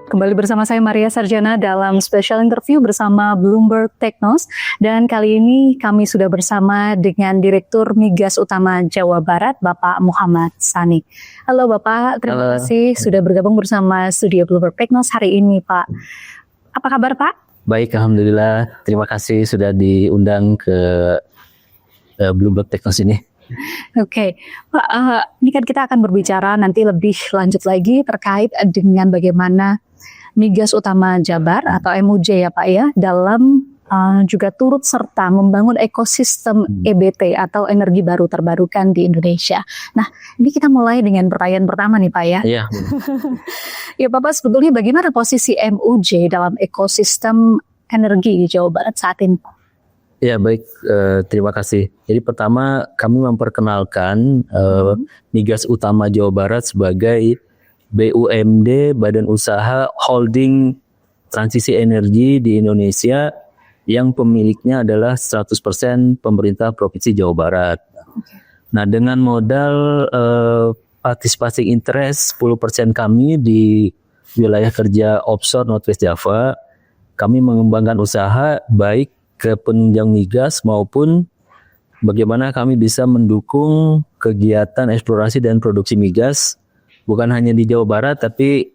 Kembali bersama saya Maria Sarjana dalam special interview bersama Bloomberg Technos, dan kali ini kami sudah bersama dengan Direktur Migas Utama Jawa Barat, Bapak Muhammad Sani. Halo Bapak, terima kasih sudah bergabung bersama studio Bloomberg Technos hari ini Pak. Apa kabar Pak? Baik, Alhamdulillah. Terima kasih sudah diundang ke Bloomberg Technos ini. Oke, Pak, ini kan kita akan berbicara nanti lebih lanjut lagi terkait dengan bagaimana Migas Utama Jabar atau MUJ ya Pak ya, dalam juga turut serta membangun ekosistem EBT atau energi baru terbarukan di Indonesia. Nah, ini kita mulai dengan pertanyaan pertama nih Pak ya. Iya. Ya Bapak, sebetulnya bagaimana posisi MUJ dalam ekosistem energi di Jawa Barat saat ini? Ya baik, terima kasih. Jadi pertama kami memperkenalkan Migas Utama Jawa Barat sebagai BUMD, Badan Usaha Holding Transisi Energi di Indonesia yang pemiliknya adalah 100% pemerintah Provinsi Jawa Barat. Nah, dengan modal partisipasi interest 10% kami di wilayah kerja offshore Northwest Java, kami mengembangkan usaha baik ke penunjang migas maupun bagaimana kami bisa mendukung kegiatan eksplorasi dan produksi migas bukan hanya di Jawa Barat, tapi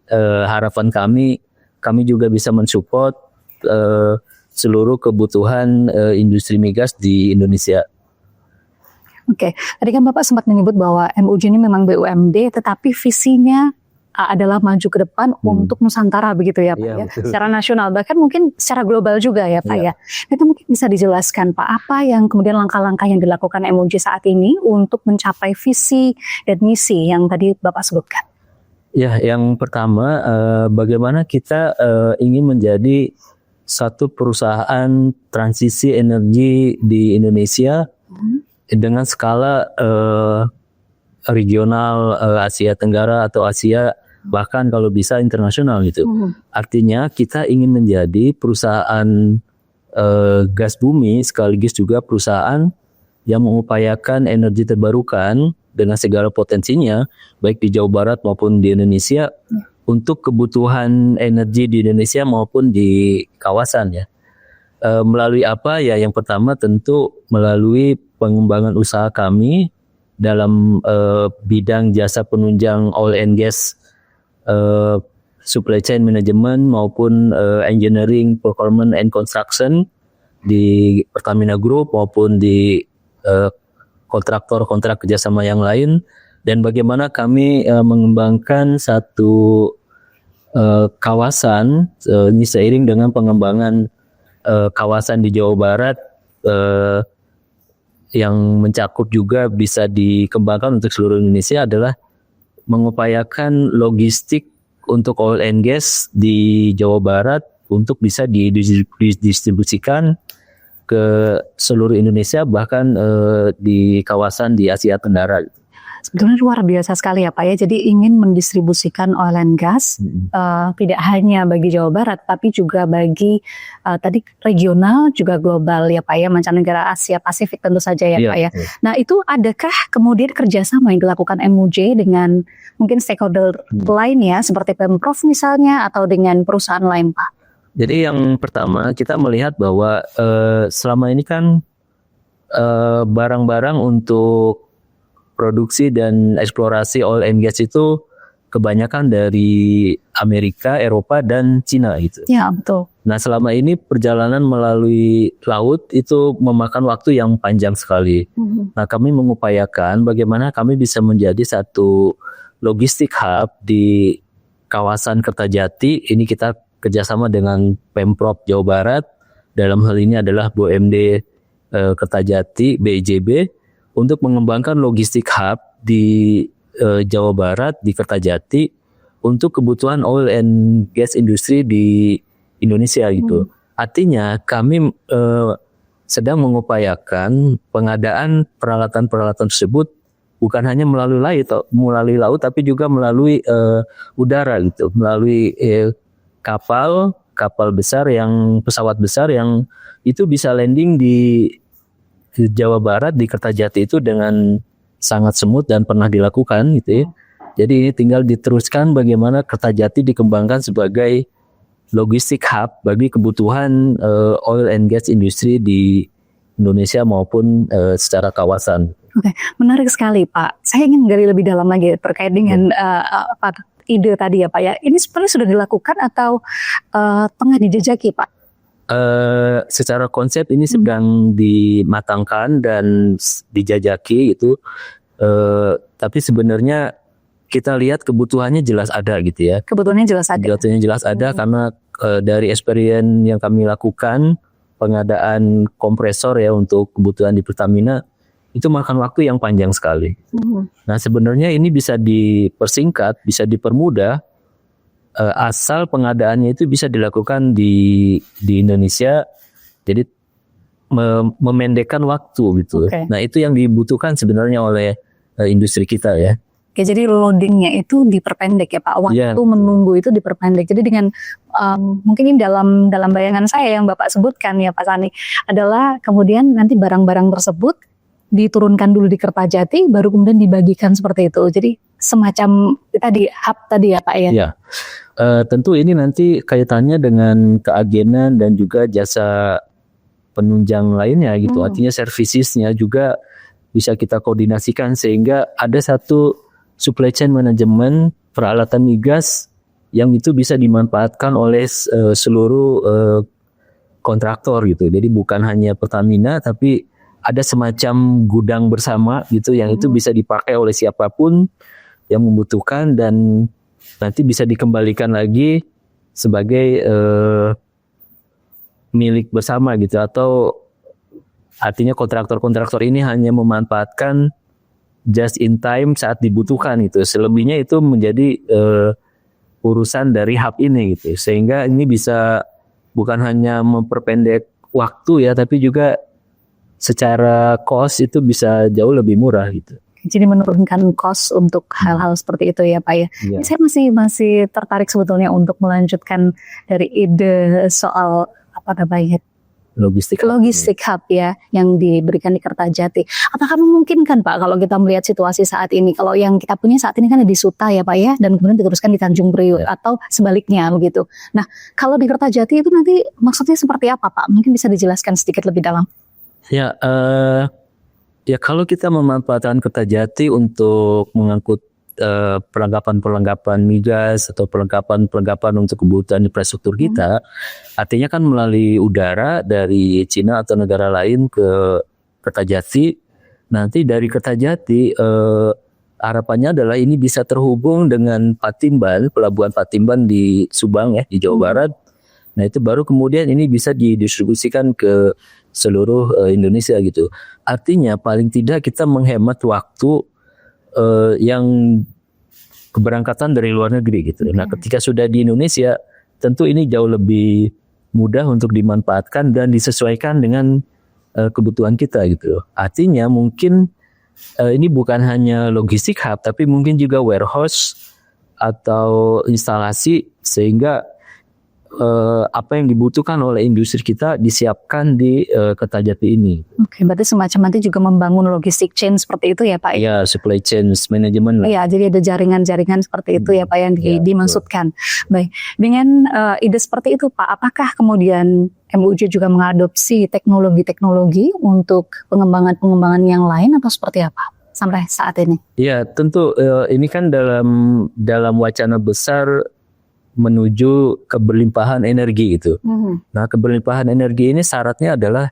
harapan kami juga bisa mensupport seluruh kebutuhan industri migas di Indonesia. Oke, tadi kan Bapak sempat menyebut bahwa MUJ ini memang BUMD, tetapi visinya adalah maju ke depan untuk Nusantara begitu ya Pak ya, secara nasional bahkan mungkin secara global juga ya Pak ya. Itu mungkin bisa dijelaskan Pak, apa yang kemudian langkah-langkah yang dilakukan MUJ saat ini untuk mencapai visi dan misi yang tadi Bapak sebutkan? Ya, yang pertama bagaimana kita ingin menjadi satu perusahaan transisi energi di Indonesia dengan skala regional, Asia Tenggara atau Asia, bahkan kalau bisa internasional gitu. Artinya kita ingin menjadi perusahaan gas bumi sekaligus juga perusahaan yang mengupayakan energi terbarukan dengan segala potensinya baik di Jawa Barat maupun di Indonesia untuk kebutuhan energi di Indonesia maupun di kawasan ya. Melalui apa ya? Yang pertama tentu melalui pengembangan usaha kami dalam bidang jasa penunjang oil and gas, supply chain management maupun engineering, procurement and construction di Pertamina Group maupun di kontraktor-kontrak kerjasama yang lain, dan bagaimana kami mengembangkan satu kawasan ini seiring dengan pengembangan kawasan di Jawa Barat yang mencakup juga bisa dikembangkan untuk seluruh Indonesia adalah mengupayakan logistik untuk oil and gas di Jawa Barat untuk bisa didistribusikan ke seluruh Indonesia bahkan di kawasan di Asia Tenggara. Sebetulnya luar biasa sekali ya Pak ya, jadi ingin mendistribusikan oil and gas tidak hanya bagi Jawa Barat tapi juga bagi tadi regional juga global ya Pak ya, mancanegara, Asia Pasifik tentu saja ya Pak ya. Nah itu adakah kemudian kerjasama yang dilakukan MUJ dengan mungkin stakeholder lain ya seperti Pemprov misalnya atau dengan perusahaan lain Pak? Jadi yang pertama kita melihat bahwa selama ini kan barang-barang untuk produksi dan eksplorasi oil and gas itu kebanyakan dari Amerika, Eropa, dan Cina gitu. Ya betul. Nah selama ini perjalanan melalui laut itu memakan waktu yang panjang sekali. Nah kami mengupayakan bagaimana kami bisa menjadi satu logistik hub di kawasan Kertajati. Ini kita kerjasama dengan Pemprov Jawa Barat. Dalam hal ini adalah BUMD Kertajati, BIJB. Untuk mengembangkan logistik hub di Jawa Barat, di Kertajati untuk kebutuhan oil and gas industri di Indonesia gitu. Artinya kami sedang mengupayakan pengadaan peralatan-peralatan tersebut bukan hanya melalui laut tapi juga melalui udara gitu, melalui kapal besar pesawat besar yang itu bisa landing di Jawa Barat di Kertajati itu dengan sangat smooth dan pernah dilakukan gitu ya. Jadi ini tinggal diteruskan bagaimana Kertajati dikembangkan sebagai logistik hub bagi kebutuhan oil and gas industri di Indonesia maupun secara kawasan. Oke, menarik sekali Pak. Saya ingin gali lebih dalam lagi terkait dengan ide tadi ya Pak ya. Ini sebenarnya sudah dilakukan atau tengah dijajaki Pak? Secara konsep ini sedang dimatangkan dan dijajaki itu. Tapi sebenarnya kita lihat kebutuhannya jelas ada gitu ya. Kebutuhannya jelas ada. Kebutuhannya jelas ada karena dari experience yang kami lakukan pengadaan kompresor ya untuk kebutuhan di Pertamina itu makan waktu yang panjang sekali. Nah sebenarnya ini bisa dipersingkat, bisa dipermudah asal pengadaannya itu bisa dilakukan di Indonesia. Jadi memendekkan waktu gitu. Nah itu yang dibutuhkan sebenarnya oleh industri kita ya. Oke, jadi loadingnya itu diperpendek ya Pak, waktu menunggu itu diperpendek. Jadi dengan mungkin ini dalam bayangan saya yang Bapak sebutkan ya Pak Sani adalah kemudian nanti barang-barang tersebut diturunkan dulu di Kertajati, baru kemudian dibagikan seperti itu. Jadi semacam tadi hub tadi ya Pak ya. Ya, tentu ini nanti kaitannya dengan keagenan dan juga jasa penunjang lainnya gitu. Artinya servicesnya juga bisa kita koordinasikan sehingga ada satu supply chain management peralatan migas yang itu bisa dimanfaatkan oleh seluruh kontraktor gitu. Jadi bukan hanya Pertamina tapi ada semacam gudang bersama gitu yang itu bisa dipakai oleh siapapun yang membutuhkan dan nanti bisa dikembalikan lagi sebagai milik bersama gitu, atau artinya kontraktor-kontraktor ini hanya memanfaatkan just in time saat dibutuhkan gitu. Selebihnya itu menjadi urusan dari hub ini gitu. Sehingga ini bisa bukan hanya memperpendek waktu ya, tapi juga secara cost itu bisa jauh lebih murah gitu. Jadi menurunkan cost untuk hal-hal seperti itu ya Pak ya. Ya. Saya masih tertarik sebetulnya untuk melanjutkan dari ide soal apa namanya logistik hub ya yang diberikan di Kertajati. Apakah memungkinkan Pak kalau kita melihat situasi saat ini? Kalau yang kita punya saat ini kan di Suta ya Pak ya, dan kemudian diteruskan di Tanjung Priok atau sebaliknya begitu. Nah kalau di Kertajati itu nanti maksudnya seperti apa Pak? Mungkin bisa dijelaskan sedikit lebih dalam. Ya, kalau kita memanfaatkan Kertajati untuk mengangkut perlengkapan migas atau perlengkapan untuk kebutuhan infrastruktur kita, artinya kan melalui udara dari Cina atau negara lain ke Kertajati. Nanti dari Kertajati harapannya adalah ini bisa terhubung dengan Patimban, pelabuhan Patimban di Subang ya, di Jawa Barat. Nah itu baru kemudian ini bisa didistribusikan ke seluruh Indonesia gitu. Artinya paling tidak kita menghemat waktu yang keberangkatan dari luar negeri gitu. Nah, ketika sudah di Indonesia, tentu ini jauh lebih mudah untuk dimanfaatkan dan disesuaikan dengan kebutuhan kita gitu. Artinya mungkin ini bukan hanya logistik hub, tapi mungkin juga warehouse atau instalasi sehingga apa yang dibutuhkan oleh industri kita disiapkan di Kertajati ini. Oke, berarti semacam nanti juga membangun logistik chain seperti itu ya Pak? Ya, supply chain management. Iya, jadi ada jaringan-jaringan seperti itu ya Pak yang dimaksudkan. Baik, dengan ide seperti itu Pak, apakah kemudian MUJ juga mengadopsi teknologi-teknologi untuk pengembangan yang lain atau seperti apa sampai saat ini? Ya, tentu ini kan dalam wacana besar menuju keberlimpahan energi gitu. Nah, keberlimpahan energi ini syaratnya adalah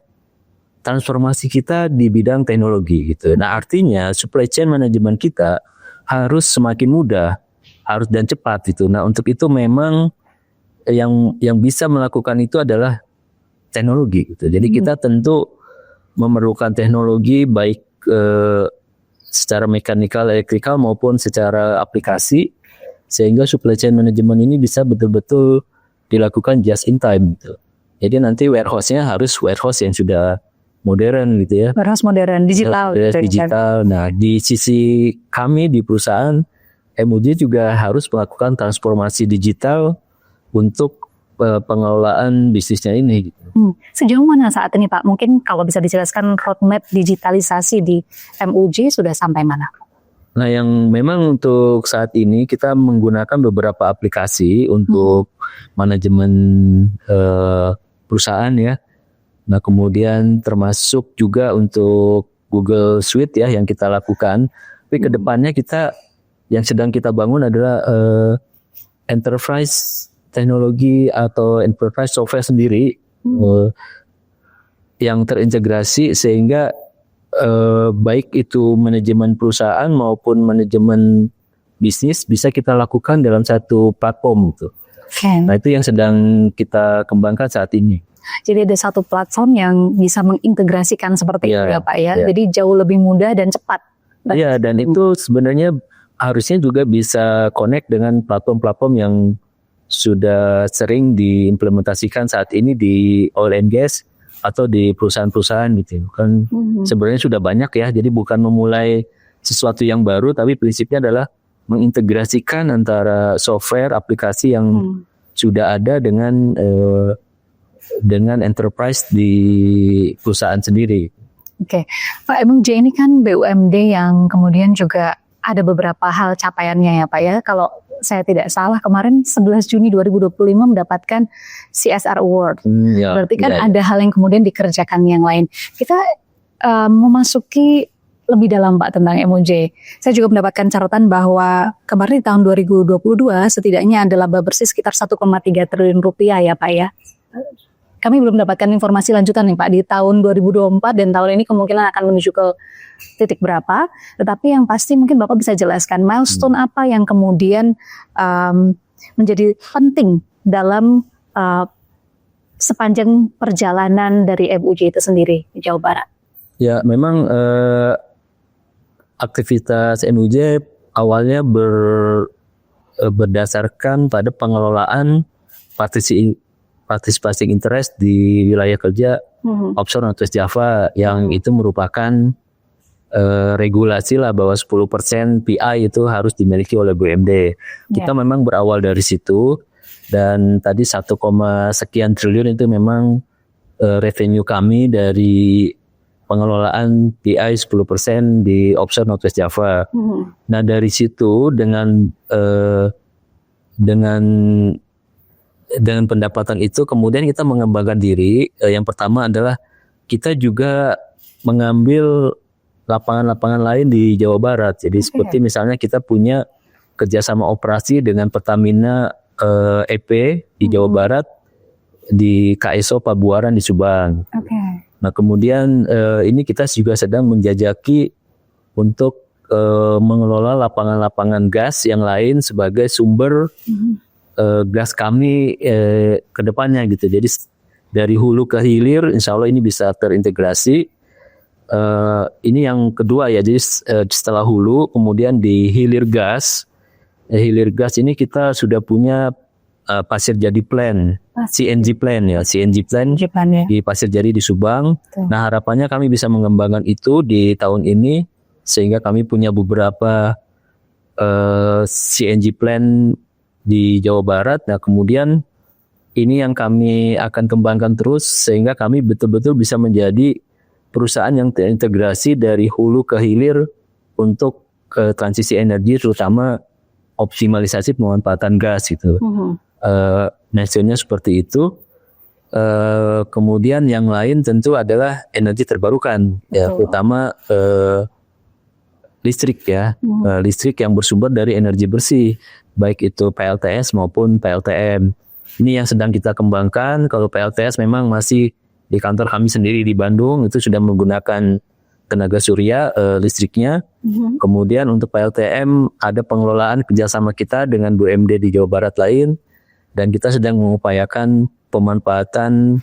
transformasi kita di bidang teknologi gitu. Nah, artinya supply chain management kita harus semakin mudah, harus dan cepat gitu. Nah, untuk itu memang yang bisa melakukan itu adalah teknologi gitu. Jadi kita tentu memerlukan teknologi baik secara mekanikal, elektrikal maupun secara aplikasi, sehingga supply chain management ini bisa betul-betul dilakukan just in time gitu. Jadi nanti warehouse-nya harus warehouse yang sudah modern gitu ya. Warehouse modern, digital. Digital. Nah, di sisi kami di perusahaan, MUJ juga harus melakukan transformasi digital untuk pengelolaan bisnisnya ini. Sejauh mana saat ini Pak? Mungkin kalau bisa dijelaskan roadmap digitalisasi di MUJ sudah sampai mana? Nah, yang memang untuk saat ini kita menggunakan beberapa aplikasi untuk manajemen perusahaan ya. Nah, kemudian termasuk juga untuk Google Suite ya yang kita lakukan. Tapi kedepannya kita yang sedang kita bangun adalah enterprise teknologi atau enterprise software sendiri yang terintegrasi sehingga baik itu manajemen perusahaan maupun manajemen bisnis bisa kita lakukan dalam satu platform gitu. Okay. Nah, itu yang sedang kita kembangkan saat ini. Jadi ada satu platform yang bisa mengintegrasikan seperti itu ya Pak ya. Jadi jauh lebih mudah dan cepat. Iya, dan itu sebenarnya harusnya juga bisa connect dengan platform-platform yang sudah sering diimplementasikan saat ini di oil and gas atau di perusahaan-perusahaan gitu. Kan sebenarnya sudah banyak ya. Jadi bukan memulai sesuatu yang baru, tapi prinsipnya adalah mengintegrasikan antara software, aplikasi yang sudah ada dengan enterprise di perusahaan sendiri. Oke, Pak MJ ini kan BUMD yang kemudian juga ada beberapa hal capaiannya ya Pak ya. Kalau saya tidak salah kemarin 11 Juni 2025 mendapatkan CSR Award. Berarti kan ada hal yang kemudian dikerjakan yang lain. Kita memasuki lebih dalam Pak tentang MOJ. Saya juga mendapatkan catatan bahwa kemarin di tahun 2022 setidaknya ada laba bersih sekitar 1,3 triliun rupiah ya Pak ya. Kami belum mendapatkan informasi lanjutan nih Pak di tahun 2024 dan tahun ini kemungkinan akan menuju ke titik berapa. Tetapi yang pasti mungkin Bapak bisa jelaskan milestone apa yang kemudian menjadi penting dalam sepanjang perjalanan dari MUJ itu sendiri di Jawa Barat. Ya, memang aktivitas MUJ awalnya berdasarkan pada pengelolaan partisipasi interest di wilayah kerja offshore Northwest Java yang itu merupakan regulasi lah bahwa 10% PI itu harus dimiliki oleh BUMD. Kita memang berawal dari situ dan tadi 1, sekian triliun itu memang revenue kami dari pengelolaan PI 10% di offshore Northwest Java. Nah, dari situ dengan pendapatan itu kemudian kita mengembangkan diri. Yang pertama adalah kita juga mengambil lapangan-lapangan lain di Jawa Barat. Jadi seperti misalnya kita punya kerjasama operasi dengan Pertamina EP di Jawa Barat di KSO Pabuaran di Subang. Nah, kemudian ini kita juga sedang menjajaki untuk mengelola lapangan-lapangan gas yang lain sebagai sumber gas kami ke depannya gitu. Jadi dari hulu ke hilir insya Allah ini bisa terintegrasi. Ini yang kedua ya. Jadi setelah hulu kemudian di hilir gas. Hilir gas ini kita sudah punya Pasir Jadi Plan, CNG Plan ya. CNG Plan di Pasir Jadi di Subang. Nah, harapannya kami bisa mengembangkan itu di tahun ini sehingga kami punya beberapa CNG Plan di Jawa Barat. Nah, kemudian ini yang kami akan kembangkan terus sehingga kami betul-betul bisa menjadi perusahaan yang terintegrasi dari hulu ke hilir untuk transisi energi, terutama optimalisasi pemanfaatan gas gitu. Nasionalnya seperti itu. Kemudian yang lain tentu adalah energi terbarukan, ya, terutama listrik ya, listrik yang bersumber dari energi bersih, baik itu PLTS maupun PLTM. Ini yang sedang kita kembangkan. Kalau PLTS memang masih di kantor kami sendiri di Bandung, itu sudah menggunakan tenaga surya listriknya. Kemudian untuk PLTM ada pengelolaan kerjasama kita dengan BUMD di Jawa Barat lain. Dan kita sedang mengupayakan pemanfaatan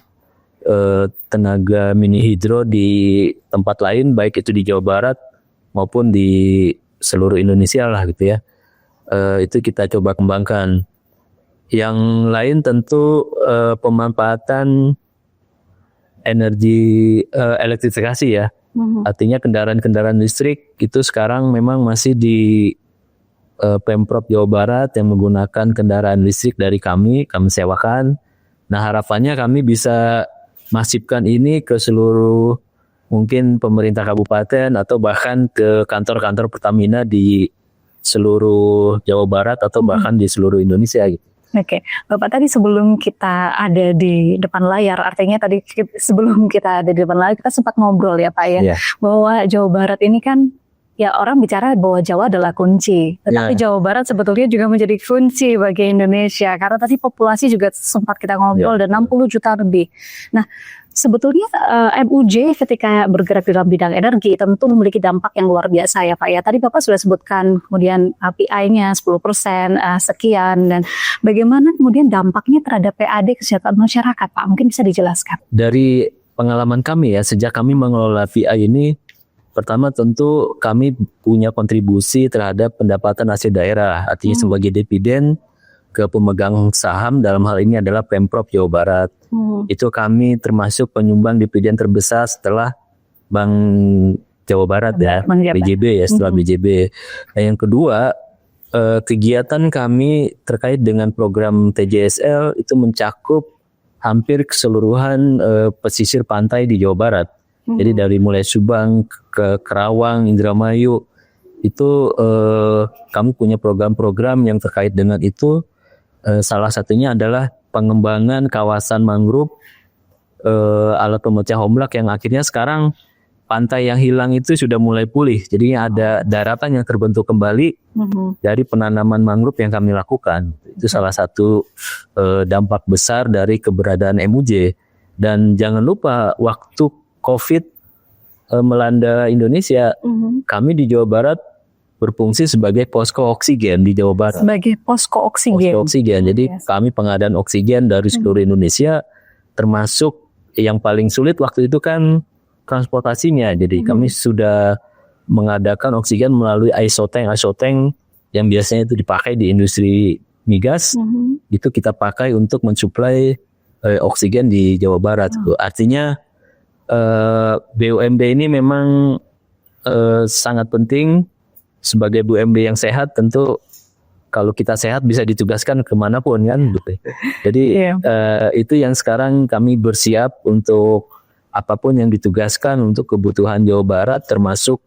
tenaga mini hidro di tempat lain, baik itu di Jawa Barat maupun di seluruh Indonesia lah gitu ya. Itu kita coba kembangkan. Yang lain tentu pemanfaatan energi elektrifikasi ya. Artinya kendaraan-kendaraan listrik itu sekarang memang masih di Pemprov Jawa Barat yang menggunakan kendaraan listrik dari kami sewakan. Nah, harapannya kami bisa masifkan ini ke seluruh mungkin pemerintah kabupaten atau bahkan ke kantor-kantor Pertamina di seluruh Jawa Barat atau bahkan di seluruh Indonesia gitu. Oke, Bapak tadi sebelum kita ada di depan layar, artinya tadi sebelum kita ada di depan layar kita sempat ngobrol ya Pak ya, bahwa Jawa Barat ini kan ya orang bicara bahwa Jawa adalah kunci, tetapi Jawa Barat sebetulnya juga menjadi kunci bagi Indonesia karena tadi populasi juga sempat kita ngobrol dan 60 juta lebih. Nah, sebetulnya MUJ ketika bergerak di dalam bidang energi tentu memiliki dampak yang luar biasa ya Pak ya. Tadi Bapak sudah sebutkan kemudian PI-nya 10% sekian dan bagaimana kemudian dampaknya terhadap PAD kesehatan masyarakat Pak? Mungkin bisa dijelaskan. Dari pengalaman kami ya, sejak kami mengelola PI ini, pertama tentu kami punya kontribusi terhadap pendapatan hasil daerah, artinya sebagai dividen ke pemegang saham, dalam hal ini adalah Pemprov Jawa Barat. Itu kami termasuk penyumbang dividen terbesar setelah Bank Jawa Barat ya, BJB ya, setelah BJB. Nah, yang kedua, kegiatan kami terkait dengan program TJSL itu mencakup hampir keseluruhan pesisir pantai di Jawa Barat. Jadi dari mulai Subang ke Kerawang, Indramayu, itu kami punya program-program yang terkait dengan itu. Salah satunya adalah pengembangan kawasan mangrove alat pemecah ombak yang akhirnya sekarang pantai yang hilang itu sudah mulai pulih. Jadi ada daratan yang terbentuk kembali dari penanaman mangrove yang kami lakukan. Itu salah satu dampak besar dari keberadaan MUJ. Dan jangan lupa waktu COVID melanda Indonesia, kami di Jawa Barat berfungsi sebagai posko oksigen di Jawa Barat. Sebagai posko oksigen. Posko oksigen. Jadi kami pengadaan oksigen dari seluruh Indonesia, termasuk yang paling sulit waktu itu kan transportasinya. Jadi kami sudah mengadakan oksigen melalui isoteng yang biasanya itu dipakai di industri migas. Itu kita pakai untuk mensuplai oksigen di Jawa Barat. Artinya BUMD ini memang sangat penting. Sebagai BUMD yang sehat, tentu kalau kita sehat bisa ditugaskan kemanapun kan. Jadi itu yang sekarang kami bersiap untuk apapun yang ditugaskan untuk kebutuhan Jawa Barat, termasuk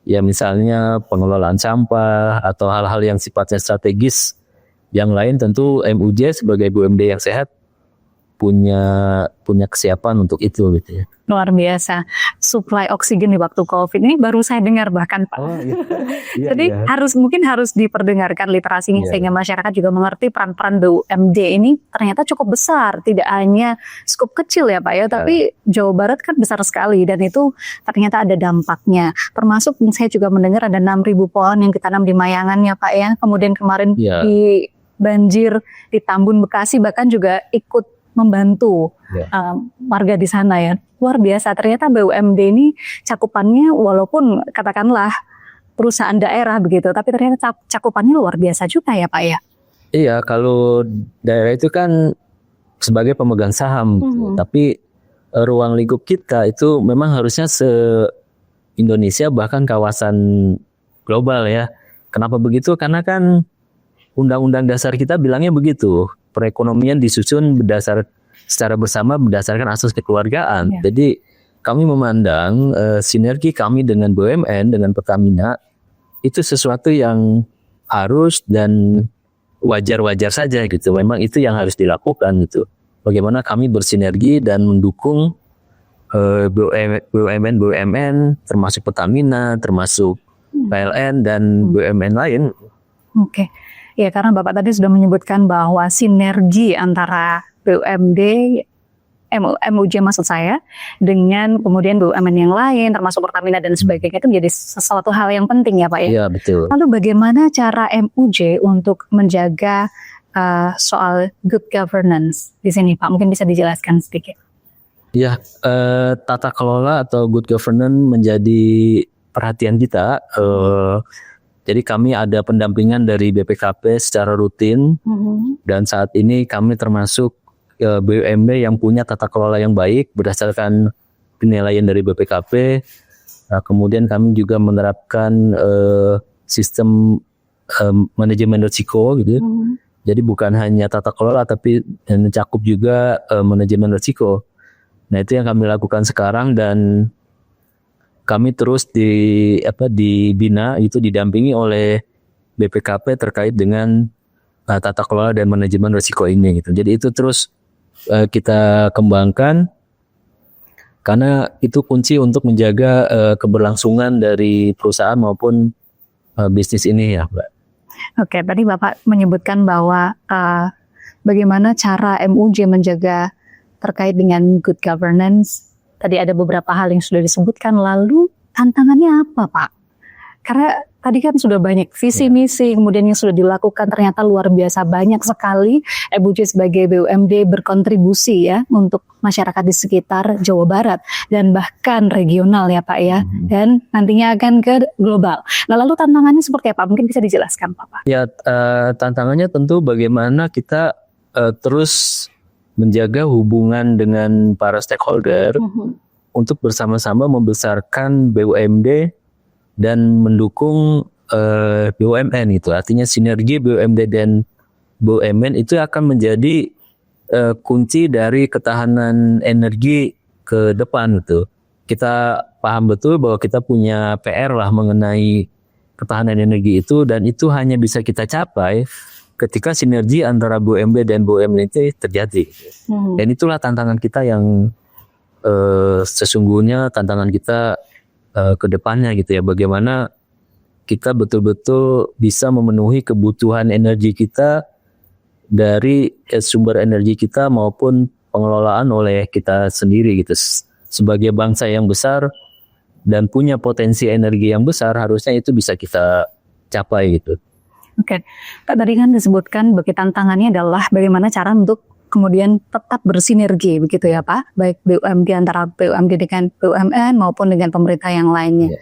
ya misalnya pengelolaan sampah atau hal-hal yang sifatnya strategis. Yang lain tentu MUJ sebagai BUMD yang sehat punya kesiapan untuk itu gitu ya. Luar biasa. Suplai oksigen di waktu COVID ini baru saya dengar bahkan Pak. Jadi harus diperdengarkan literasinya sehingga masyarakat juga mengerti peran-peran BUMD ini ternyata cukup besar. Tidak hanya skup kecil ya Pak ya, tapi Jawa Barat kan besar sekali dan itu ternyata ada dampaknya. Termasuk saya juga mendengar ada 6.000 pohon yang ditanam di Mayangan ya Pak ya. Kemudian kemarin di banjir di Tambun Bekasi bahkan juga ikut membantu warga di sana ya. Luar biasa, ternyata BUMD ini cakupannya walaupun katakanlah perusahaan daerah begitu, tapi ternyata cakupannya luar biasa juga ya Pak ya. Iya, kalau daerah itu kan sebagai pemegang saham, tapi ruang lingkup kita itu memang harusnya se-Indonesia bahkan kawasan global ya. Kenapa begitu? Karena kan Undang-Undang Dasar kita bilangnya begitu. Perekonomian disusun secara bersama berdasarkan asas kekeluargaan. Jadi kami memandang sinergi kami dengan BUMN, dengan Pertamina itu sesuatu yang harus dan wajar-wajar saja gitu. Memang itu yang harus dilakukan gitu. Bagaimana kami bersinergi dan mendukung BUMN termasuk Pertamina, termasuk PLN dan BUMN lain. Oke. Ya, karena Bapak tadi sudah menyebutkan bahwa sinergi antara BUMD, MUJ maksud saya, dengan kemudian BUMN yang lain, termasuk Pertamina dan sebagainya, itu menjadi sesuatu hal yang penting ya Pak ya? Iya, betul. Lalu bagaimana cara MUJ untuk menjaga soal good governance di sini Pak? Mungkin bisa dijelaskan sedikit. Ya, tata kelola atau good governance menjadi perhatian kita. Jadi kami ada pendampingan dari BPKP secara rutin dan saat ini kami termasuk BUMD yang punya tata kelola yang baik berdasarkan penilaian dari BPKP. Nah, kemudian kami juga menerapkan sistem manajemen risiko gitu. Jadi bukan hanya tata kelola tapi mencakup juga manajemen risiko. Nah, itu yang kami lakukan sekarang dan kami terus dibina, itu didampingi oleh BPKP terkait dengan tata kelola dan manajemen risiko ini gitu. Jadi itu terus kita kembangkan karena itu kunci untuk menjaga keberlangsungan dari perusahaan maupun bisnis ini ya, Mbak. Oke, tadi Bapak menyebutkan bahwa bagaimana cara MUJ menjaga terkait dengan good governance. Tadi ada beberapa hal yang sudah disebutkan, lalu tantangannya apa, Pak? Karena tadi kan sudah banyak visi misi, kemudian yang sudah dilakukan ternyata luar biasa banyak sekali. MUJ sebagai BUMD berkontribusi ya untuk masyarakat di sekitar Jawa Barat dan bahkan regional ya Pak ya, dan nantinya akan ke global. Nah lalu tantangannya seperti apa? Mungkin bisa dijelaskan Pak? Ya tantangannya tentu bagaimana kita terus menjaga hubungan dengan para stakeholder untuk bersama-sama membesarkan BUMD dan mendukung BUMN itu. Artinya sinergi BUMD dan BUMN itu akan menjadi kunci dari ketahanan energi ke depan itu. Kita paham betul bahwa kita punya PR lah mengenai ketahanan energi itu, dan itu hanya bisa kita capai ketika sinergi antara BUMD dan BUMN itu terjadi. Dan itulah tantangan kita yang sesungguhnya tantangan kita ke depannya gitu ya. Bagaimana kita betul-betul bisa memenuhi kebutuhan energi kita dari sumber energi kita maupun pengelolaan oleh kita sendiri gitu. Sebagai bangsa yang besar dan punya potensi energi yang besar, harusnya itu bisa kita capai gitu. Oke, tadi kan disebutkan bagi tantangannya adalah bagaimana cara untuk kemudian tetap bersinergi begitu ya Pak, baik BUMD antara BUMD dengan BUMN maupun dengan pemerintah yang lainnya.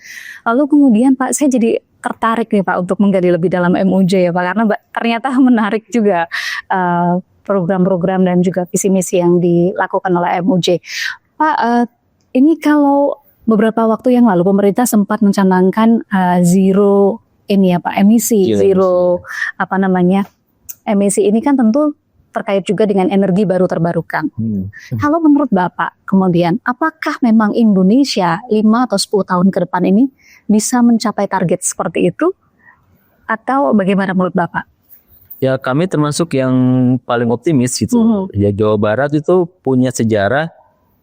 Lalu kemudian Pak, saya jadi tertarik nih Pak untuk menggali lebih dalam MUJ ya Pak, karena ternyata menarik juga program-program dan juga visi misi yang dilakukan oleh MUJ. Pak, ini kalau beberapa waktu yang lalu pemerintah sempat mencanangkan zero ini ya Pak, emisi. Emisi ini kan tentu terkait juga dengan energi baru terbarukan. Kalau menurut Bapak kemudian, apakah memang Indonesia 5 atau 10 tahun ke depan ini bisa mencapai target seperti itu? Atau bagaimana menurut Bapak? Ya kami termasuk yang paling optimis gitu. Ya Jawa Barat itu punya sejarah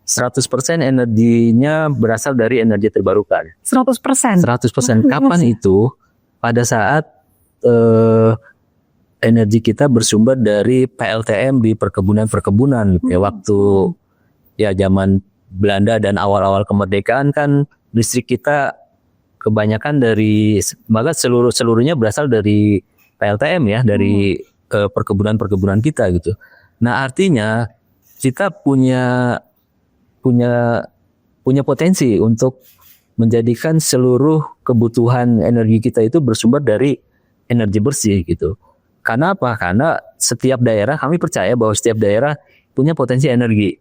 100% energinya berasal dari energi terbarukan. 100%? 100%. Kapan itu? Pada saat energi kita bersumber dari PLTM di perkebunan-perkebunan. Ya, waktu ya zaman Belanda dan awal-awal kemerdekaan kan listrik kita kebanyakan dari, maka seluruhnya berasal dari PLTM ya, dari perkebunan-perkebunan kita gitu. Nah artinya kita punya potensi untuk menjadikan seluruh kebutuhan energi kita itu bersumber dari energi bersih gitu. Karena apa? Karena setiap daerah, kami percaya bahwa setiap daerah punya potensi energi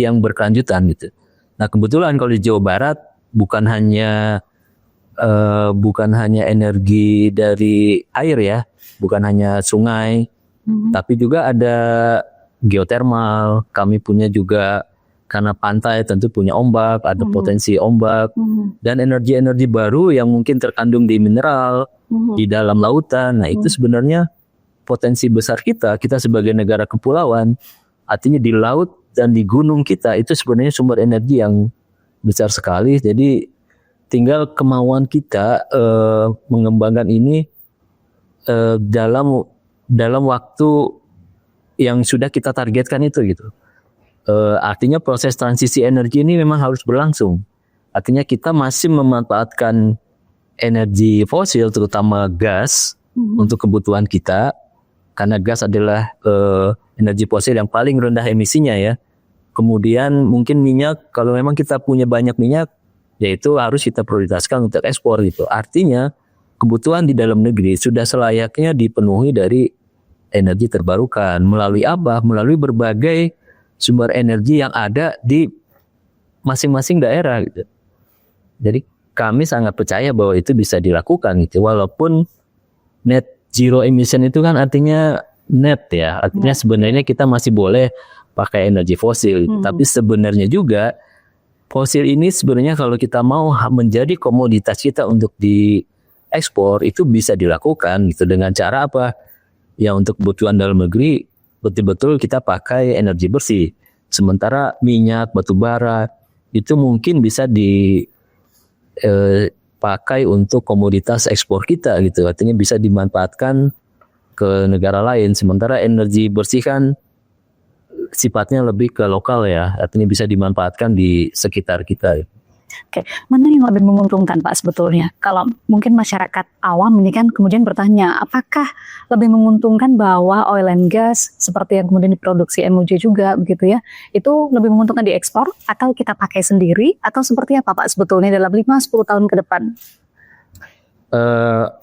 yang berkelanjutan gitu. Nah kebetulan kalau di Jawa Barat bukan hanya energi dari air ya, bukan hanya sungai, tapi juga ada geotermal. Kami punya juga, karena pantai tentu punya ombak, ada potensi ombak, dan energi-energi baru yang mungkin terkandung di mineral, di dalam lautan. Nah itu sebenarnya potensi besar kita sebagai negara kepulauan, artinya di laut dan di gunung kita itu sebenarnya sumber energi yang besar sekali. Jadi tinggal kemauan kita mengembangkan ini dalam waktu yang sudah kita targetkan itu gitu. Artinya proses transisi energi ini memang harus berlangsung. Artinya kita masih memanfaatkan energi fosil, terutama gas, untuk kebutuhan kita, karena gas adalah energi fosil yang paling rendah emisinya ya. Kemudian mungkin minyak, kalau memang kita punya banyak minyak, yaitu harus kita prioritaskan untuk ekspor gitu. Artinya kebutuhan di dalam negeri sudah selayaknya dipenuhi dari energi terbarukan. Melalui apa? Melalui berbagai sumber energi yang ada di masing-masing daerah gitu. Jadi kami sangat percaya bahwa itu bisa dilakukan gitu. Walaupun net zero emission itu kan artinya net ya. Artinya sebenarnya kita masih boleh pakai energi fosil gitu. Tapi sebenarnya juga Fosil ini sebenarnya kalau kita mau menjadi komoditas kita untuk diekspor itu bisa dilakukan gitu dengan cara apa? Ya untuk kebutuhan dalam negeri betul-betul kita pakai energi bersih. Sementara minyak, batu bara itu mungkin bisa dipakai untuk komoditas ekspor kita gitu. Artinya bisa dimanfaatkan ke negara lain. Sementara energi bersih kan sifatnya lebih ke lokal ya, artinya bisa dimanfaatkan di sekitar kita. Oke, mana yang lebih menguntungkan Pak sebetulnya? Kalau mungkin masyarakat awam ini kan kemudian bertanya, apakah lebih menguntungkan bahwa oil and gas seperti yang kemudian diproduksi MUJ juga begitu ya, itu lebih menguntungkan diekspor atau kita pakai sendiri atau seperti apa Pak sebetulnya dalam 5-10 tahun ke depan?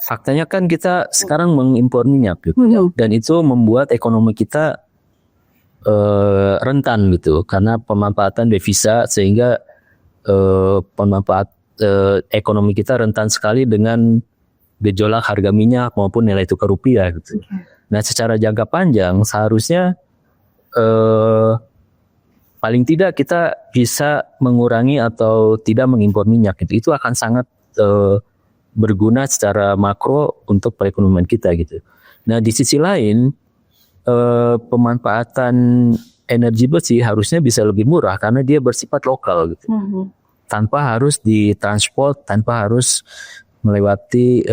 Faktanya kan kita sekarang mengimpor minyak gitu, dan itu membuat ekonomi kita rentan gitu karena pemanfaatan devisa sehingga ekonomi kita rentan sekali dengan gejolak harga minyak maupun nilai tukar rupiah gitu. Nah secara jangka panjang seharusnya paling tidak kita bisa mengurangi atau tidak mengimpor minyak gitu. Itu akan sangat berguna secara makro untuk perekonomian kita gitu. Nah di sisi lain pemanfaatan energi bersih harusnya bisa lebih murah karena dia bersifat lokal gitu. Tanpa harus ditransport, tanpa harus melewati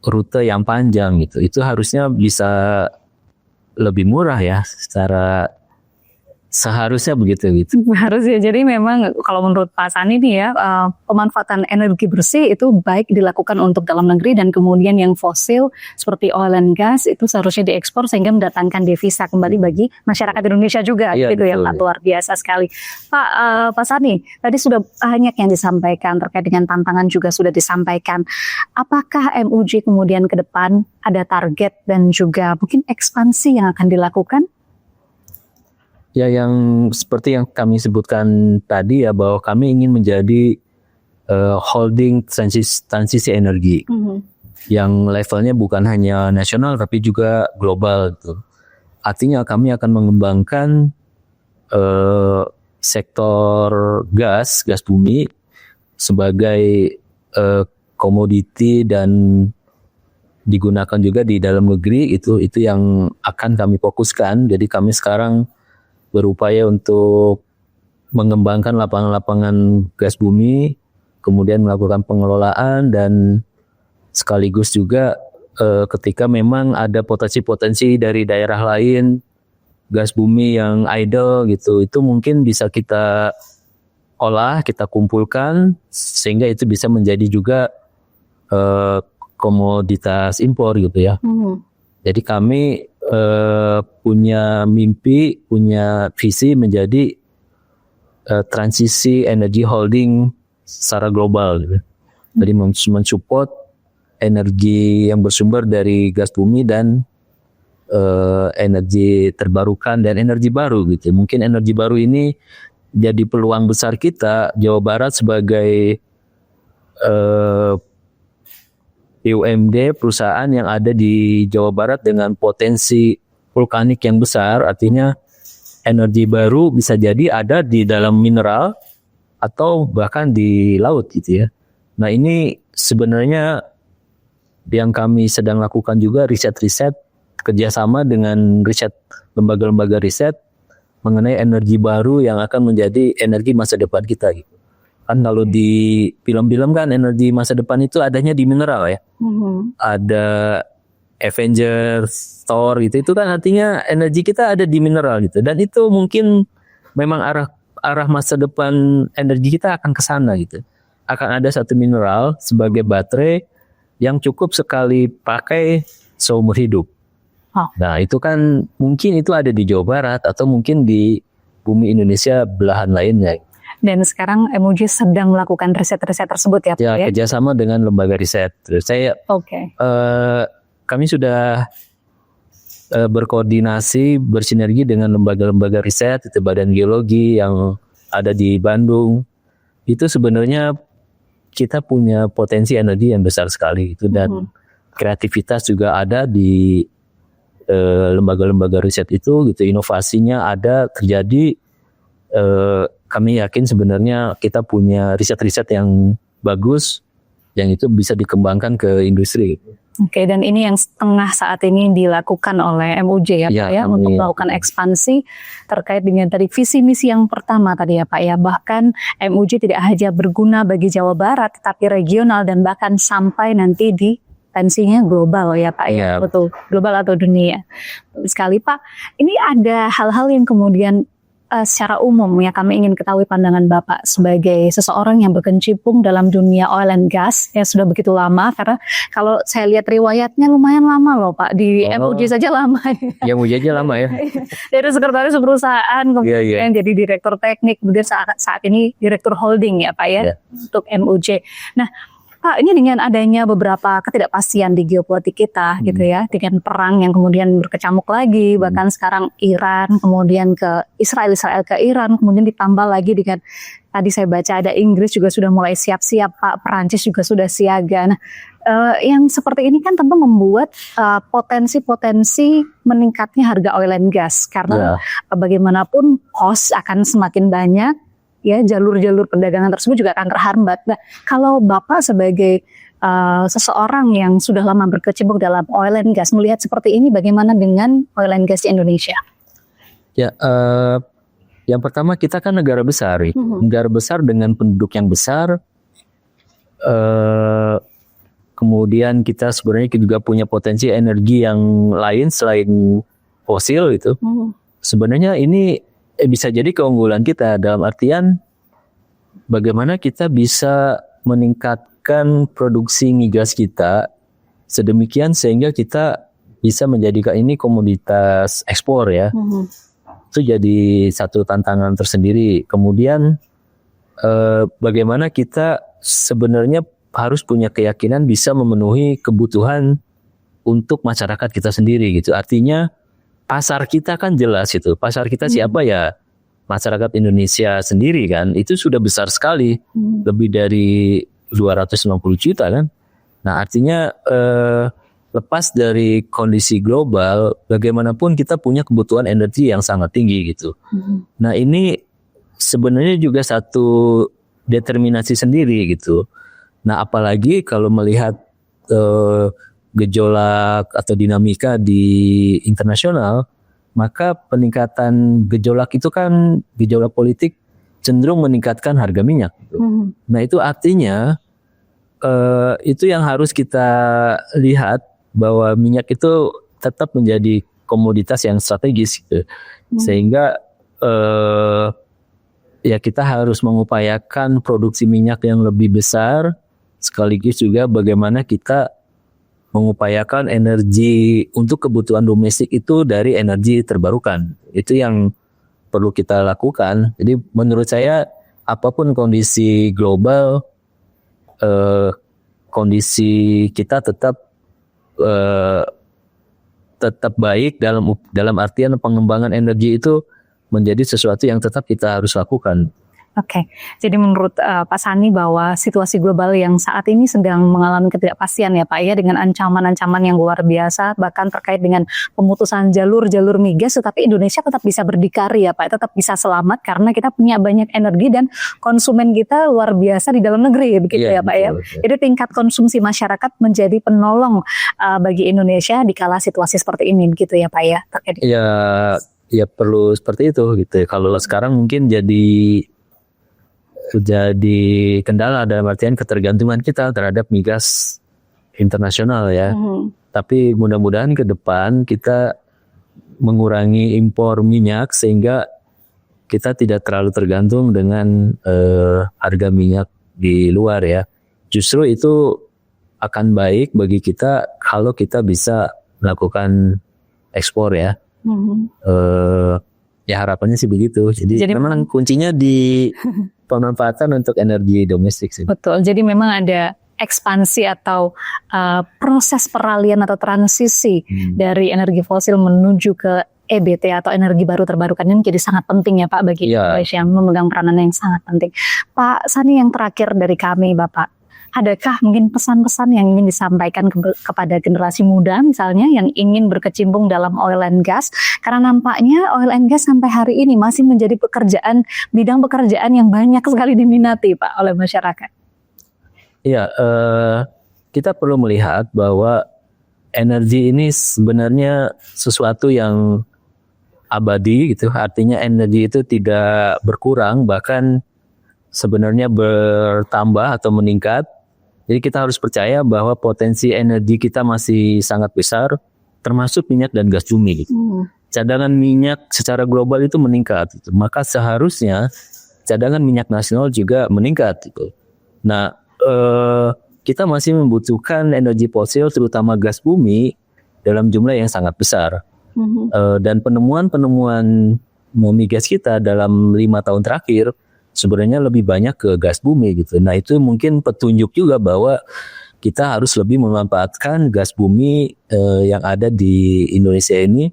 rute yang panjang gitu. Itu harusnya bisa lebih murah ya secara seharusnya begitu gitu. Harusnya. Jadi memang kalau menurut Pak Sani nih ya, pemanfaatan energi bersih itu baik dilakukan untuk dalam negeri dan kemudian yang fosil seperti oil and gas itu seharusnya diekspor sehingga mendatangkan devisa kembali bagi masyarakat Indonesia juga gitu ya Pak, luar biasa sekali. Pak Sani, tadi sudah banyak yang disampaikan terkait dengan tantangan juga sudah disampaikan. Apakah MUJ kemudian ke depan ada target dan juga mungkin ekspansi yang akan dilakukan? Ya yang seperti yang kami sebutkan tadi ya bahwa kami ingin menjadi holding transisi energi yang levelnya bukan hanya nasional tapi juga global gitu. Artinya kami akan mengembangkan sektor gas bumi sebagai komoditi dan digunakan juga di dalam negeri itu yang akan kami fokuskan. Jadi kami sekarang berupaya untuk mengembangkan lapangan-lapangan gas bumi, kemudian melakukan pengelolaan dan sekaligus juga ketika memang ada potensi-potensi dari daerah lain gas bumi yang idle gitu, itu mungkin bisa kita olah, kita kumpulkan sehingga itu bisa menjadi juga komoditas impor gitu ya. Jadi kami punya mimpi, punya visi menjadi transisi energi holding secara global gitu. Jadi mensupport energi yang bersumber dari gas bumi dan energi terbarukan dan energi baru gitu. Mungkin energi baru ini jadi peluang besar kita Jawa Barat sebagai BUMD perusahaan yang ada di Jawa Barat dengan potensi vulkanik yang besar, artinya energi baru bisa jadi ada di dalam mineral atau bahkan di laut gitu ya. Nah ini sebenarnya yang kami sedang lakukan juga riset-riset kerjasama dengan riset lembaga-lembaga riset mengenai energi baru yang akan menjadi energi masa depan kita gitu. Kan kalau di film-film kan energi masa depan itu adanya di mineral ya. Ada Avengers, Thor gitu. Itu kan artinya energi kita ada di mineral gitu. Dan itu mungkin memang arah masa depan energi kita akan ke sana gitu. Akan ada satu mineral sebagai baterai yang cukup sekali pakai seumur hidup. Nah, itu kan mungkin itu ada di Jawa Barat atau mungkin di bumi Indonesia belahan lainnya. Dan sekarang MUJ sedang melakukan riset-riset tersebut ya Pak ya? Ya, kerjasama dengan lembaga riset. Kami sudah berkoordinasi, bersinergi dengan lembaga-lembaga riset, itu Badan Geologi yang ada di Bandung. Itu sebenarnya kita punya potensi energi yang besar sekali itu dan kreativitas juga ada di lembaga-lembaga riset itu gitu, inovasinya ada terjadi. kami yakin sebenarnya kita punya riset-riset yang bagus yang itu bisa dikembangkan ke industri. Oke, dan ini yang setengah saat ini dilakukan oleh MUJ ya Pak ya, untuk melakukan ekspansi terkait dengan tadi visi misi yang pertama tadi ya Pak ya. Bahkan MUJ tidak hanya berguna bagi Jawa Barat, tapi regional dan bahkan sampai nanti di tensinya global ya Pak ya, betul, global atau dunia. Sekali Pak, ini ada hal-hal yang kemudian secara umum ya kami ingin ketahui pandangan Bapak sebagai seseorang yang berkecimpung dalam dunia oil and gas ya sudah begitu lama, karena kalau saya lihat riwayatnya lumayan lama loh Pak, di MUJ saja lama ya. MUJ aja lama ya. Dari sekretaris perusahaan kemudian jadi direktur teknik, kemudian saat ini direktur holding ya Pak ya untuk MUJ. Nah Pak, ini dengan adanya beberapa ketidakpastian di geopolitik kita gitu ya, dengan perang yang kemudian berkecamuk lagi, bahkan sekarang Iran, kemudian ke Israel ke Iran, kemudian ditambah lagi dengan tadi saya baca ada Inggris juga sudah mulai siap-siap Pak, Perancis juga sudah siaga. Nah, yang seperti ini kan tentu membuat potensi-potensi meningkatnya harga oil and gas, karena bagaimanapun cost akan semakin banyak. Ya, jalur-jalur perdagangan tersebut juga akan terhambat. Nah, kalau Bapak sebagai seseorang yang sudah lama berkecimpung dalam oil and gas melihat seperti ini, bagaimana dengan oil and gas di Indonesia? Ya, yang pertama kita kan negara besar, negara besar dengan penduduk yang besar. Kemudian kita sebenarnya juga punya potensi energi yang lain selain fosil itu. Sebenarnya ini bisa jadi keunggulan kita dalam artian bagaimana kita bisa meningkatkan produksi migas kita sedemikian sehingga kita bisa menjadikan ini komoditas ekspor ya. Itu jadi satu tantangan tersendiri. Kemudian bagaimana kita sebenarnya harus punya keyakinan bisa memenuhi kebutuhan untuk masyarakat kita sendiri gitu. Artinya pasar kita kan jelas itu. Pasar kita siapa ya? Masyarakat Indonesia sendiri kan. Itu sudah besar sekali. Lebih dari 290 juta kan. Nah artinya lepas dari kondisi global, bagaimanapun kita punya kebutuhan energi yang sangat tinggi gitu. Nah ini sebenarnya juga satu determinasi sendiri gitu. Nah apalagi kalau melihat gejolak atau dinamika di internasional, maka peningkatan gejolak itu kan gejolak politik cenderung meningkatkan harga minyak. Nah itu artinya itu yang harus kita lihat bahwa minyak itu tetap menjadi komoditas yang strategis gitu. Sehingga ya kita harus mengupayakan produksi minyak yang lebih besar, sekaligus juga bagaimana kita mengupayakan energi untuk kebutuhan domestik itu dari energi terbarukan. Itu yang perlu kita lakukan. Jadi menurut saya apapun kondisi global, kondisi kita tetap baik dalam artian pengembangan energi itu menjadi sesuatu yang tetap kita harus lakukan. Oke, jadi menurut Pak Sani bahwa situasi global yang saat ini sedang mengalami ketidakpastian ya Pak ya, dengan ancaman-ancaman yang luar biasa, bahkan terkait dengan pemutusan jalur-jalur migas, tetapi Indonesia tetap bisa berdikari ya Pak, tetap bisa selamat karena kita punya banyak energi dan konsumen kita luar biasa di dalam negeri begitu ya Pak ya. Jadi tingkat konsumsi masyarakat menjadi penolong bagi Indonesia di kala situasi seperti ini begitu ya Pak ya. Ya perlu seperti itu gitu. Kalau sekarang mungkin jadi kendala dalam artian ketergantungan kita terhadap migas internasional ya. Tapi mudah-mudahan ke depan kita mengurangi impor minyak sehingga kita tidak terlalu tergantung dengan harga minyak di luar ya. Justru itu akan baik bagi kita kalau kita bisa melakukan ekspor ya. Ya harapannya sih begitu. Jadi memang kuncinya di pemanfaatan untuk energi domestik sih. Betul. Jadi memang ada ekspansi atau proses peralihan atau transisi dari energi fosil menuju ke EBT atau energi baru terbarukan ini menjadi sangat penting ya Pak bagi Indonesia yang memegang peranan yang sangat penting. Pak Sani, yang terakhir dari kami Bapak, adakah mungkin pesan-pesan yang ingin disampaikan kepada generasi muda misalnya yang ingin berkecimpung dalam oil and gas? Karena nampaknya oil and gas sampai hari ini masih menjadi bidang pekerjaan yang banyak sekali diminati Pak oleh masyarakat. Iya, kita perlu melihat bahwa energi ini sebenarnya sesuatu yang abadi gitu. Artinya energi itu tidak berkurang, bahkan sebenarnya bertambah atau meningkat. Jadi kita harus percaya bahwa potensi energi kita masih sangat besar, termasuk minyak dan gas bumi. Gitu. Cadangan minyak secara global itu meningkat, gitu. Maka seharusnya cadangan minyak nasional juga meningkat. Gitu. Nah, kita masih membutuhkan energi fosil, terutama gas bumi, dalam jumlah yang sangat besar. Dan penemuan-penemuan migas kita dalam 5 tahun terakhir sebenarnya lebih banyak ke gas bumi gitu. Nah itu mungkin petunjuk juga bahwa kita harus lebih memanfaatkan gas bumi yang ada di Indonesia ini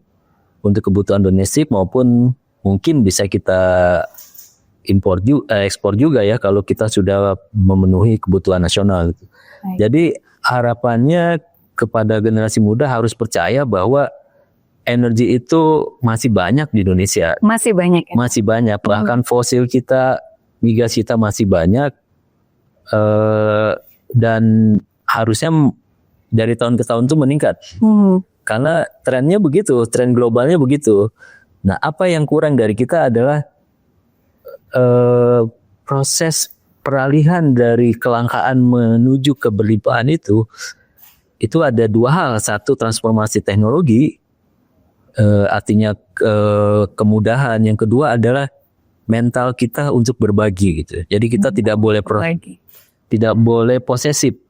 untuk kebutuhan domestik maupun mungkin bisa kita ekspor juga ya kalau kita sudah memenuhi kebutuhan nasional. Gitu. Jadi harapannya kepada generasi muda harus percaya bahwa energi itu masih banyak di Indonesia. Masih banyak ya? Masih banyak. Bahkan fosil kita, migas kita masih banyak. Dan harusnya dari tahun ke tahun itu meningkat. Karena trennya begitu, tren globalnya begitu. Nah apa yang kurang dari kita adalah proses peralihan dari kelangkaan menuju keberlimpahan itu ada 2 hal. Satu, transformasi teknologi. Artinya kemudahan. Yang kedua adalah mental kita untuk berbagi gitu. Jadi kita tidak boleh posesif.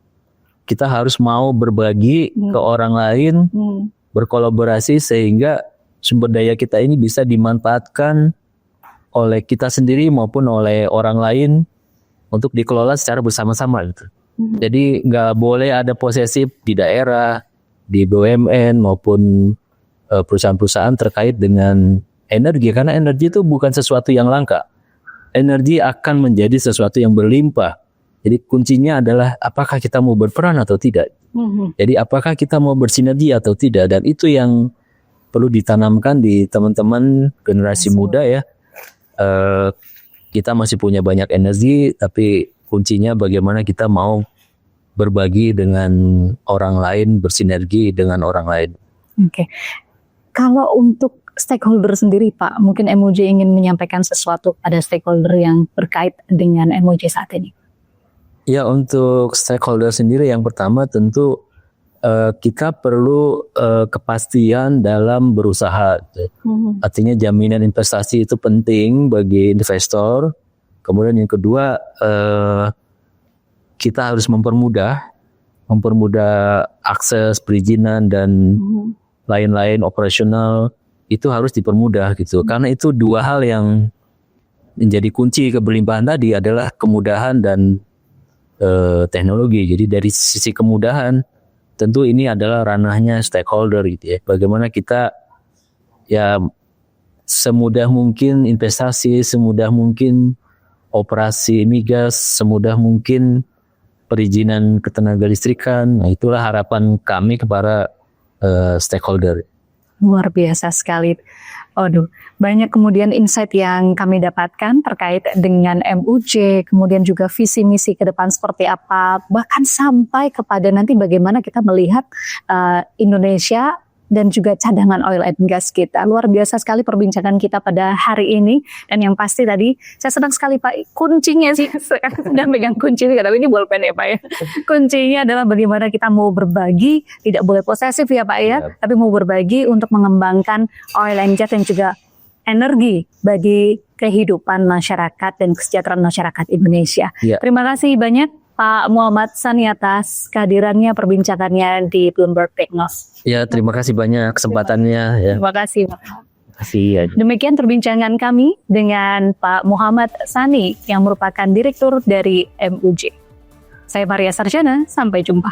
Kita harus mau berbagi ke orang lain, berkolaborasi sehingga sumber daya kita ini bisa dimanfaatkan oleh kita sendiri maupun oleh orang lain untuk dikelola secara bersama-sama gitu. Jadi nggak boleh ada posesif di daerah, di BUMN maupun perusahaan-perusahaan terkait dengan energi, karena energi itu bukan sesuatu yang langka. Energi akan menjadi sesuatu yang berlimpah. Jadi kuncinya adalah apakah kita mau berperan atau tidak. Jadi apakah kita mau bersinergi atau tidak, dan itu yang perlu ditanamkan di teman-teman generasi muda ya. Kita masih punya banyak energi, tapi kuncinya bagaimana kita mau berbagi dengan orang lain, bersinergi dengan orang lain. Oke. Kalau untuk stakeholder sendiri Pak, mungkin MUJ ingin menyampaikan sesuatu pada stakeholder yang berkait dengan MUJ saat ini. Ya, untuk stakeholder sendiri yang pertama tentu kita perlu kepastian dalam berusaha. Artinya jaminan investasi itu penting bagi investor. Kemudian yang kedua kita harus mempermudah akses perizinan dan lain-lain operasional itu harus dipermudah gitu. Karena itu 2 hal yang menjadi kunci keberlimpahan tadi adalah kemudahan dan teknologi. Jadi dari sisi kemudahan tentu ini adalah ranahnya stakeholder gitu ya. Bagaimana kita ya semudah mungkin investasi, semudah mungkin operasi migas, semudah mungkin perizinan ketenaga listrikan. Nah, itulah harapan kami kepada stakeholder. Luar biasa sekali. Aduh, banyak kemudian insight yang kami dapatkan terkait dengan MUJ, kemudian juga visi misi ke depan seperti apa, bahkan sampai kepada nanti bagaimana kita melihat Indonesia dan juga cadangan oil and gas kita. Luar biasa sekali perbincangan kita pada hari ini. Dan yang pasti tadi, saya senang sekali Pak, kuncinya sih, saya sedang megang kunci, tapi ini bolpen ya Pak ya. Kuncinya adalah bagaimana kita mau berbagi, tidak boleh posesif ya Pak ya, tapi mau berbagi untuk mengembangkan oil and gas dan juga energi bagi kehidupan masyarakat dan kesejahteraan masyarakat Indonesia. Terima kasih banyak Pak Muhammad Sani atas kehadirannya, perbincangannya di Bloomberg Tech News. Ya, terima kasih banyak kesempatannya. Ya. Terima kasih Pak. Ya. Demikian perbincangan kami dengan Pak Muhammad Sani yang merupakan Direktur dari MUJ. Saya Maria Sarjana, sampai jumpa.